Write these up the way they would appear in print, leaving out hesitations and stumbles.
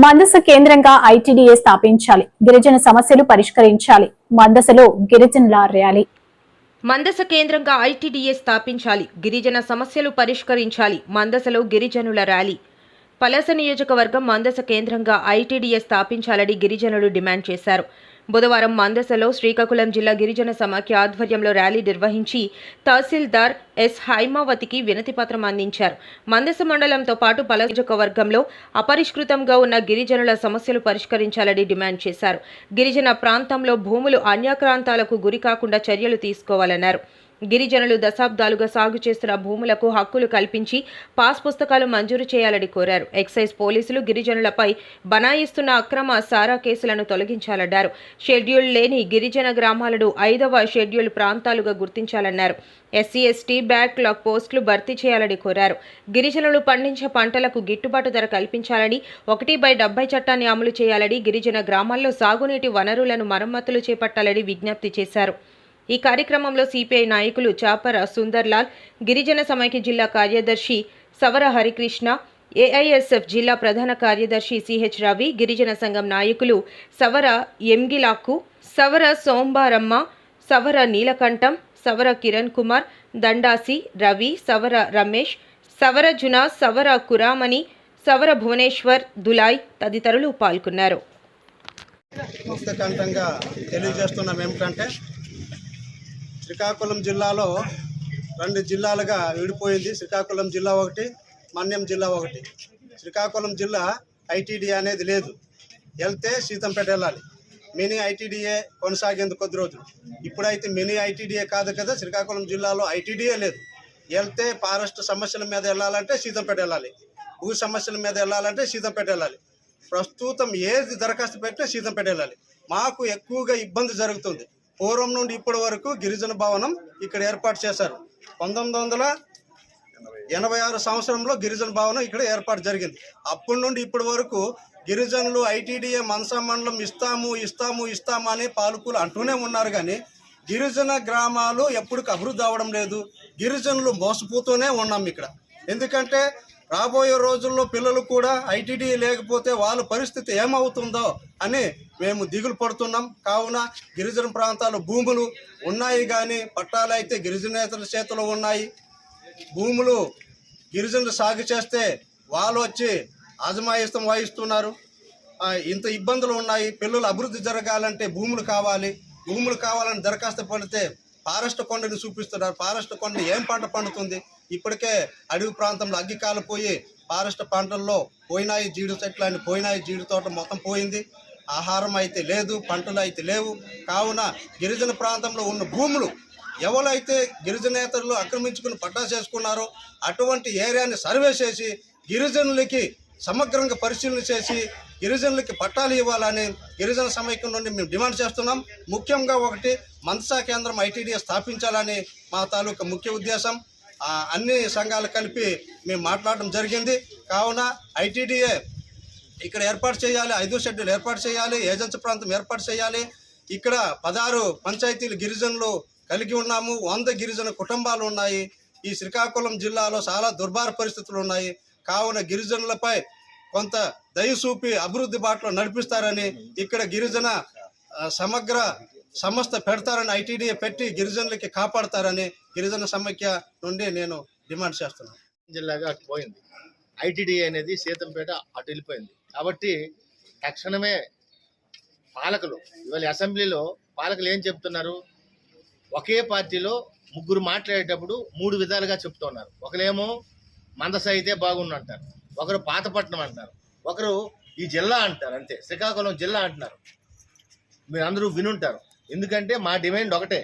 మందస కేంద్రంగా ఐటీడీఏ స్థాపించాలి, గిరిజన సమస్యలు పరిష్కరించాలి. మందసలో గిరిజనుల ర్యాలీ. మందస కేంద్రంగా ఐటీడీఏ స్థాపించాలి, గిరిజన సమస్యలు పరిష్కరించాలి. మందసలో గిరిజనుల ర్యాలీ. పలాస నియోజకవర్గం మందస కేంద్రంగా ఐటీడీఏ స్థాపించాలని గిరిజనులు డిమాండ్ చేశారు. బుధవారం మందసలో శ్రీకాకుళం జిల్లా గిరిజన సమాఖ్య ఆధ్వర్యంలో ర్యాలీ నిర్వహించి తహసీల్దార్ ఎస్ హైమావతికి వినతిపత్రం అందించారు. మందస మండలంతో పాటు పలాస నియోజకవర్గంలో అపరిష్కృతంగా ఉన్న గిరిజనుల సమస్యలు పరిష్కరించాలని డిమాండ్ చేశారు. గిరిజన ప్రాంతంలో భూములు అన్యాక్రాంతాలకు గురి కాకుండా చర్యలు తీసుకోవాలన్నారు. గిరిజనులు దశాబ్దాలుగా సాగు చేస్తున్న భూములకు హక్కులు కల్పించి పాస్ పుస్తకాలు మంజూరు చేయాలని కోరారు. ఎక్సైజ్ పోలీసులు గిరిజనులపై బనాయిస్తున్న అక్రమ సారా కేసులను తొలగించాలన్నారు. షెడ్యూల్ లేని గిరిజన గ్రామాలను 5వ షెడ్యూల్ ప్రాంతాలుగా గుర్తించాలన్నారు. ఎస్సీ ఎస్టీ బ్యాక్లాగ్ పోస్టులు భర్తీ చేయాలని కోరారు. గిరిజనులు పండించే పంటలకు గిట్టుబాటు ధర కల్పించాలని, 1/70 చట్టాన్ని అమలు చేయాలని, గిరిజన గ్రామాల్లో సాగునీటి వనరులను మరమ్మతులు చేపట్టాలని విజ్ఞప్తి చేశారు. ఈ కార్యక్రమంలో సిపిఐ నాయకులు చాపర సుందర్లాల్, గిరిజన సమైక్య జిల్లా కార్యదర్శి సవర హరికృష్ణ, ఏఐఎస్ఎఫ్ జిల్లా ప్రధాన కార్యదర్శి సిహెచ్ రవి, గిరిజన సంఘం నాయకులు సవర ఎంగిలాకు, సవర సోంబారమ్మ, సవర నీలకంఠం, సవర కిరణ్ కుమార్, దండాసి రవి, సవర రమేష్, సవర జునా, సవర కురామణి, సవర భువనేశ్వర్, దులాయ్ తదితరులు పాల్గొన్నారు. శ్రీకాకుళం జిల్లాలో 2 జిల్లాలుగా విడిపోయింది. శ్రీకాకుళం జిల్లా ఒకటి, మన్యం జిల్లా ఒకటి. శ్రీకాకుళం జిల్లా ఐటీడీఏ అనేది లేదు. వెళ్తే సీతంపేట వెళ్ళాలి. మినీ ఐటీడీఏ కొనసాగేందుకు కొద్ది రోజులు. ఇప్పుడైతే మినీ ఐటీడీఏ కాదు కదా, శ్రీకాకుళం జిల్లాలో ఐటీడీఏ లేదు. వెళ్తే ఫారెస్ట్ సమస్యల మీద వెళ్ళాలంటే సీతంపేట వెళ్ళాలి, భూ సమస్యల మీద వెళ్ళాలంటే సీతంపేట వెళ్ళాలి. ప్రస్తుతం ఏది దరఖాస్తు పెట్టినా సీతంపేట వెళ్ళాలి. మాకు ఎక్కువగా ఇబ్బంది జరుగుతుంది. పూర్వం నుండి ఇప్పటి వరకు గిరిజన భవనం ఇక్కడ ఏర్పాటు చేశారు. 1986 సంవత్సరంలో గిరిజన భవనం ఇక్కడ ఏర్పాటు జరిగింది. అప్పటి నుండి ఇప్పటి వరకు గిరిజనులు ఐటీడీఏ మనసా మండలం ఇస్తాము అని పాలకులు అంటూనే ఉన్నారు. కానీ గిరిజన గ్రామాలు ఎప్పటికి అభివృద్ధి అవ్వడం లేదు. గిరిజనులు మోసపోతూనే ఉన్నాం ఇక్కడ. ఎందుకంటే రాబోయే రోజుల్లో పిల్లలు కూడా ఐటీడీ లేకపోతే వాళ్ళ పరిస్థితి ఏమవుతుందో అని మేము దిగులు పడుతున్నాం. కావున గిరిజన ప్రాంతాల్లో భూములు ఉన్నాయి, కానీ పట్టాలు అయితే గిరిజనేతల చేతిలో ఉన్నాయి. భూములు గిరిజనులు సాగు చేస్తే వాళ్ళు వచ్చి అజమాయిస్తం వహిస్తున్నారు. ఇంత ఇబ్బందులు ఉన్నాయి. పిల్లలు అభివృద్ధి జరగాలంటే భూములు కావాలి. భూములు కావాలని దరఖాస్తు పడితే ఫారెస్ట్ కొండని చూపిస్తున్నారు. ఫారెస్ట్ కొండ ఏం పంట పండుతుంది? ఇప్పటికే అడవి ప్రాంతంలో అగ్గి కాలిపోయి ఫారెస్ట్ పంటల్లో పోయినాయి. జీడి చెట్లు అని పోయినాయి. జీడి తోట మొత్తం పోయింది. ఆహారం అయితే లేదు, పంటలు అయితే లేవు. కావున గిరిజన ప్రాంతంలో ఉన్న భూములు ఎవరైతే గిరిజనేతరులు ఆక్రమించుకుని పట్టా చేసుకున్నారో అటువంటి ఏరియాని సర్వే చేసి గిరిజనులకి సమగ్రంగా పరిశీలన చేసి గిరిజనులకి పట్టాలు ఇవ్వాలని గిరిజన సమైక్యం నుండి మేము డిమాండ్ చేస్తున్నాం. ముఖ్యంగా ఒకటి, మందస కేంద్రం ఐటీడీఏ స్థాపించాలని మా తాలూకా ముఖ్య ఉద్దేశం. అన్ని సంఘాలు కలిపి మేము మాట్లాడడం జరిగింది. కావున ఐటీడీఏ ఇక్కడ ఏర్పాటు చేయాలి, 5వ షెడ్యూల్ ఏర్పాటు చేయాలి, ఏజెన్సీ ప్రాంతం ఏర్పాటు చేయాలి. ఇక్కడ 16 పంచాయతీలు గిరిజనులు కలిగి ఉన్నాము. 100 గిరిజన కుటుంబాలు ఉన్నాయి. ఈ శ్రీకాకుళం జిల్లాలో చాలా దుర్భర పరిస్థితులు ఉన్నాయి. కావున గిరిజనులపై కొంత దయ చూపి అభివృద్ధి బాటలో నడిపిస్తారని, ఇక్కడ గిరిజన సమగ్ర సంస్థ పెడతారని, ఐటీడీఏ పెట్టి గిరిజనులకి కాపాడతారని గిరిజన సమైక్య నుండి నేను డిమాండ్ చేస్తున్నాను. జిల్లాగా అటు పోయింది. ఐటీడీఏ అనేది సీతంపేట అటు వెళ్ళిపోయింది. కాబట్టి తక్షణమే పాలకులు, ఇవాళ అసెంబ్లీలో పాలకులు ఏం చెప్తున్నారు? ఒకే పార్టీలో 3 మాట్లాడేటప్పుడు 3 విధాలుగా చెప్తున్నారు. ఒకరేమో మందస అయితే బాగుందంటారు, ఒకరు పాతపట్నం అంటారు, ఒకరు ఈ జిల్లా అంటారు. అంతే, శ్రీకాకుళం జిల్లా అంటున్నారు. మీరు అందరూ వినుంటారు. ఎందుకంటే మా డిమాండ్ ఒకటే.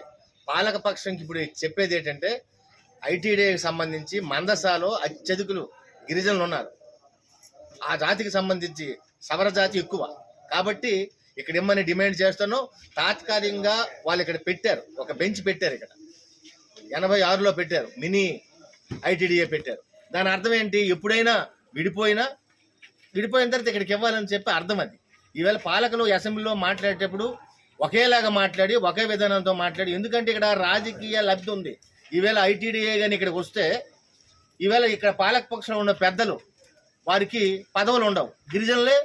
పాలక పక్షంకి ఇప్పుడు చెప్పేది ఏంటంటే, ఐటీడీఏకి సంబంధించి మందసాలో అత్యధికులు గిరిజనులు ఉన్నారు. ఆ జాతికి సంబంధించి సవర జాతి ఎక్కువ. కాబట్టి ఇక్కడ ఇమ్మని డిమాండ్ చేస్తాను. తాత్కాలికంగా వాళ్ళు ఇక్కడ పెట్టారు, ఒక బెంచ్ పెట్టారు. ఇక్కడ 86లో పెట్టారు, మినీ ఐటీడీఏ పెట్టారు. దాని అర్థం ఏంటి? ఎప్పుడైనా విడిపోయిన తర్వాత ఇక్కడికి ఇవ్వాలని చెప్పి అర్థం అది. ఈవేళ పాలకులు అసెంబ్లీలో మాట్లాడేటప్పుడు ఒకేలాగా మాట్లాడి, ఒకే విధానంతో మాట్లాడి, ఎందుకంటే ఇక్కడ రాజకీయ లబ్ధి ఉంది. ఈవేళ ఐటీడీఏ కానీ ఇక్కడికి వస్తే ఈవేళ ఇక్కడ పాలకపక్షంలో ఉన్న పెద్దలు వారికి పదవులు ఉండవు, గిరిజనులే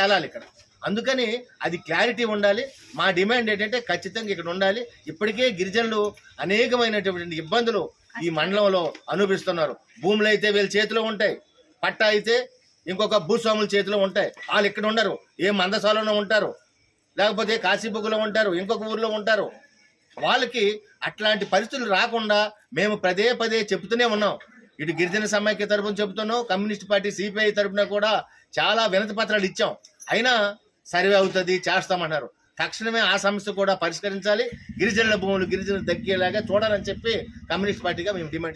ఏలాలి ఇక్కడ. అందుకని అది క్లారిటీ ఉండాలి. మా డిమాండ్ ఏంటంటే ఖచ్చితంగా ఇక్కడ ఉండాలి. ఇప్పటికే గిరిజనులు అనేకమైనటువంటి ఇబ్బందులు ఈ మండలంలో అనుభవిస్తున్నారు. భూములు అయితే వీళ్ళ చేతిలో ఉంటాయి, పట్టా అయితే ఇంకొక భూస్వాముల చేతిలో ఉంటాయి. వాళ్ళు ఇక్కడ ఉండరు, ఏ మందసాలలో ఉంటారు, లేకపోతే కాశీబుగ్గులో ఉంటారు, ఇంకొక ఊర్లో ఉంటారు. వాళ్ళకి అట్లాంటి పరిస్థితులు రాకుండా మేము పదే పదే చెప్తూనే ఉన్నాం. ఇటు గిరిజన సమైక్య తరపున చెబుతున్నాం, కమ్యూనిస్ట్ పార్టీ సిపిఐ తరపున కూడా చాలా వినతి పత్రాలు ఇచ్చాం. అయినా సర్వే అవుతుంది చేస్తామన్నారు. తక్షణమే ఆ సమస్య కూడా పరిష్కరించాలి. గిరిజనుల భూములు గిరిజనులు దక్కేలాగా చూడాలని చెప్పి కమ్యూనిస్ట్ పార్టీగా మేము డిమాండ్